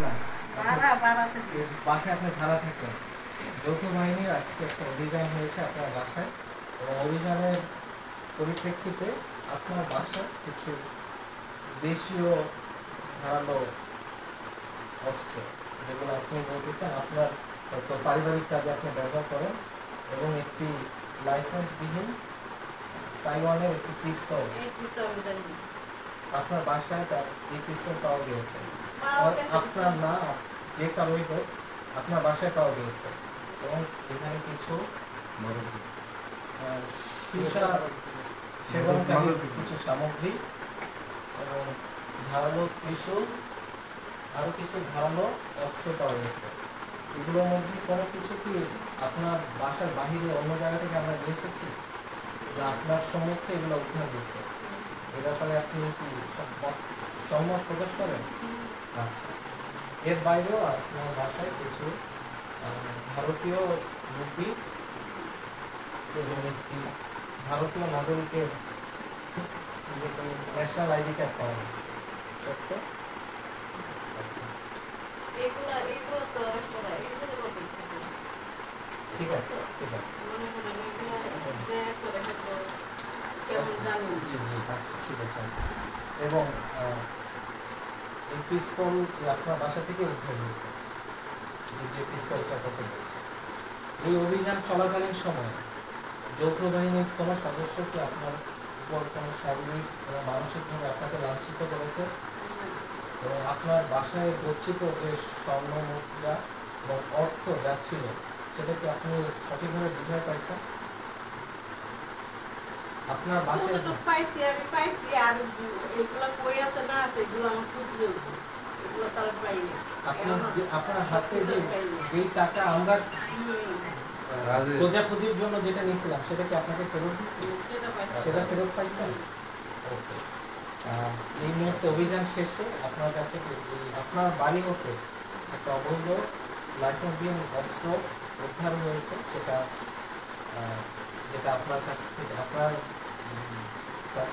না, বাসায় আপনি ভাড়া থাকেন। যৌথ বাহিনীর আজকে একটা অভিযান হয়েছে আপনার বাসায়, এবং অভিযানের পরিপ্রেক্ষিতে আপনার বাসার কিছু দেশীয় ধারালো অস্ত্র, যেগুলো আপনি বলতেছেন আপনার হয়তো পারিবারিক কাজে আপনি ব্যবহার করেন, এবং একটি লাইসেন্সবিহীন তাইওয়ানের একটি পিস্তল আপনার বাসায় তার এই পিস্তল পাওয়া গিয়েছে। আপনার না, যে কারোই হোক, আপনার বাসায় পাওয়া গিয়েছে। এবং এখানে কিছু সীসা সেবনকারী কিছু সামগ্রী এবং ধারালো ত্রিশূল, আরো কিছু ধারালো অস্ত্র পাওয়া গেছে। এগুলোর মধ্যে কোনো কিছু কি আপনার বাসার বাহিরে অন্য জায়গা থেকে আমরা নিয়ে এসেছি, যে আপনার সম্মুখে এগুলো উদ্ধার হয়েছে? এ ব্যাপারে আপনি কি সম্মত প্রকাশ করেন? আচ্ছা, এর বাইরেও আপনার বাসায় কিছু ভারতীয় রুপি এবং একটি ভারতীয় নাগরিকের ন্যাশনাল আইডি কার্ড পাওয়া গেছে, সত্য? ঠিক আছে, ঠিক আছে, ঠিক আছে। এবং এই পিস্তল আপনার বাসা থেকে উদ্ধার হয়েছে, যে পিস্তলটা কথা বলছে। এই অভিযান চলাকালীন সময়ে যৌথ বাহিনীর কোনো সদস্য কি আপনার উপর কোনো শারীরিক এবং মানসিকভাবে আপনাকে লাঞ্ছিত করেছে? এবং আপনার বাসায় গচ্ছিত যে স্বর্ণ মুদ্রা এবং অর্থ যাচ্ছিল, সেটা কি আপনি সঠিকভাবে বুঝাই পাইছেন? আপনার বাসায় আপনার হাতে যেই টাকা আমরা খোঁজাখুঁজির জন্য যেটা নিয়েছিলাম, সেটা কি আপনাকে ফেরত দিচ্ছি? সেটা ফেরত পাইছেন? ওকে। এই মুহূর্তে অভিযান শেষে আপনার কাছে আপনার বাড়ি হতে একটা অবৈধ লাইসেন্সবিহীন অস্ত্র উদ্ধার হয়েছে, যেটা আপনার কাছ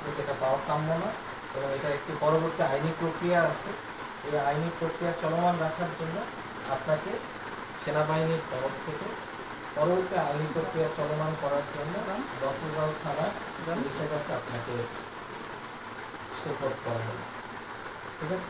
থেকে এটা পাওয়া কাম্য না, এবং এটা একটি পরবর্তী আইনি প্রক্রিয়া আছে। এই আইনি প্রক্রিয়া চলমান রাখার জন্য আপনাকে সেনাবাহিনীর তরফ থেকে পরবর্তী আইনি প্রক্রিয়া চলমান করার জন্য দফলগাঁও থানা পুলিশের কাছে আপনাকে সুপোর্ট করা হবে। ঠিক আছে?